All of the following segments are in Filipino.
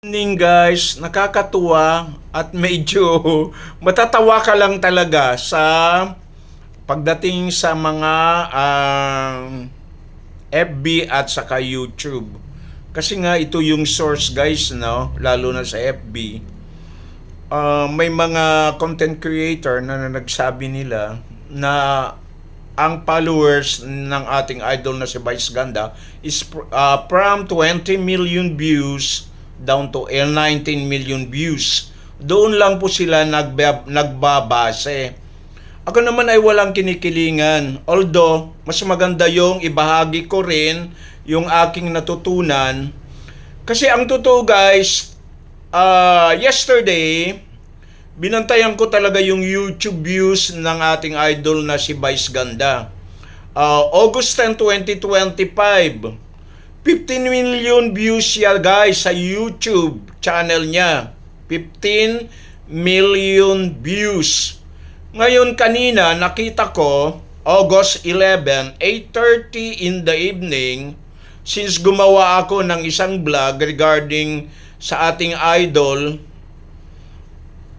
Evening guys, nakakatuwa at medyo matatawa ka lang talaga sa pagdating sa mga FB at saka YouTube. Kasi nga ito yung source guys, no? Lalo na sa FB. May mga content creator na nagsabi nila na ang followers ng ating idol na si Vice Ganda is from 20 million views down to 19 million views. Doon lang po sila nagbabase. Ako naman ay walang kinikilingan. Although, mas maganda yung ibahagi ko rin yung aking natutunan. Kasi ang totoo guys, yesterday, binantayan ko talaga yung YouTube views ng ating idol na si Vice Ganda. August 10, 2025. 15 million views siya guys sa YouTube channel niya. 15 million views. Ngayon kanina nakita ko August 11, 8:30 in the evening, since gumawa ako ng isang vlog regarding sa ating idol.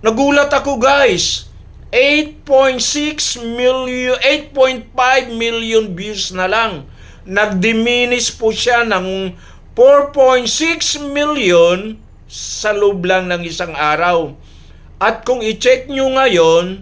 Nagulat ako guys. 8.6 million, 8.5 million views na lang. Nag-diminish po siya ng 4.6 million sa loob lang ng isang araw. At kung i-check nyo ngayon,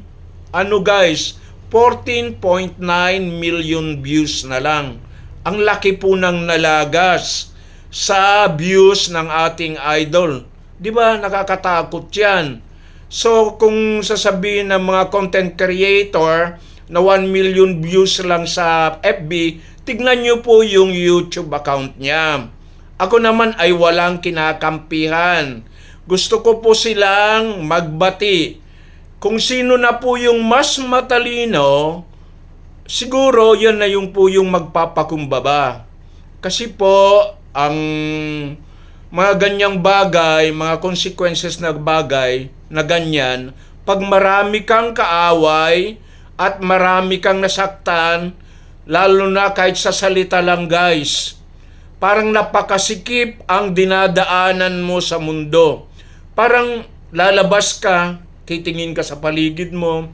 ano guys, 14.9 million views na lang. Ang laki po ng nalagas sa views ng ating idol. Di ba nakakatakot yan? So kung sasabihin ng mga content creator na 1 million views lang sa FB, tignan nyo po yung YouTube account niya. Ako naman ay walang kinakampihan. Gusto ko po silang magbati. Kung sino na po yung mas matalino, siguro yan na yung po yung magpapakumbaba. Kasi po, ang mga ganyang bagay, mga consequences na bagay na ganyan, pag marami kang kaaway at marami kang nasaktan, lalo na kahit sa salita lang guys, parang napakasikip ang dinadaanan mo sa mundo. Parang lalabas ka, titingin ka sa paligid mo,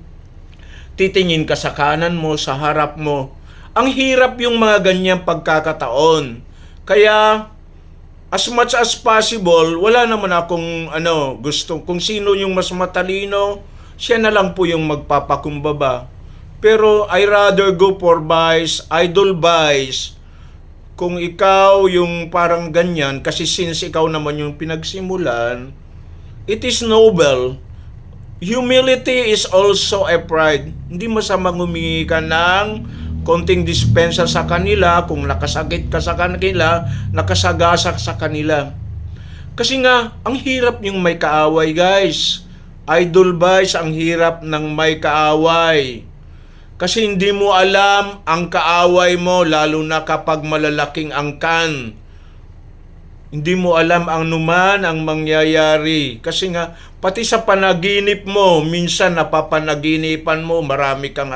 titingin ka sa kanan mo, sa harap mo. Ang hirap yung mga ganyang pagkakataon. Kaya, as much as possible, wala naman akong gusto. Kung sino yung mas matalino, siya na lang po yung magpapakumbaba. Pero I rather go for Vice, idol Vice. Kung ikaw yung parang ganyan, kasi since ikaw naman yung pinagsimulan, it is noble. Humility is also a pride. Hindi masamang humingi ka ng konting dispensa sa kanila kung nakasakit ka sa kanila, nakasagasak sa kanila. Kasi nga, ang hirap yung may kaaway guys. Idol Vice, ang hirap ng may kaaway. Kasi hindi mo alam ang kaaway mo, lalo na kapag malalaking angkan. Hindi mo alam ang numan ang mangyayari. Kasi nga, pati sa panaginip mo, minsan napapanaginipan mo, marami kang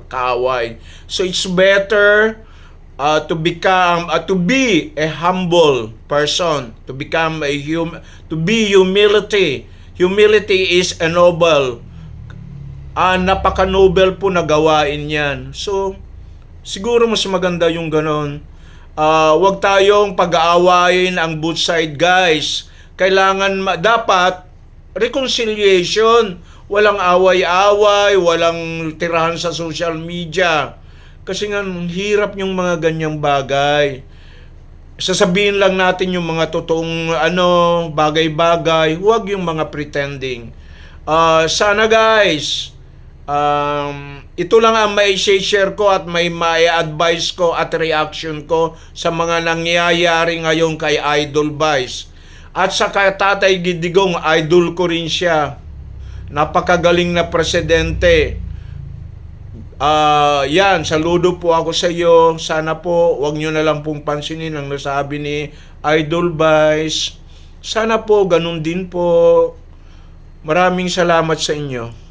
kaaway. So it's better to be a humble person, to become to be humility. Humility is a noble. Napaka-nobel po na gawain yan. So, siguro mas maganda yung ganon. Huwag tayong pag-aawayin ang both side guys. Kailangan, dapat, reconciliation. Walang away-away, walang tirahan sa social media. Kasi nga, hirap yung mga ganyang bagay. Sasabihin lang natin yung mga totoong bagay-bagay. Huwag yung mga pretending. Sana guys, ito lang ang may share ko at may advice ko at reaction ko sa mga nangyayari ngayon kay Idol Vice. At sa Tatay Gidigong, idol ko rin siya. Napakagaling na presidente. Yan, saludo po ako sa iyo. Sana po, wag nyo na lang pong pansinin ang nasabi ni Idol Vice. Sana po, ganun din po. Maraming salamat sa inyo.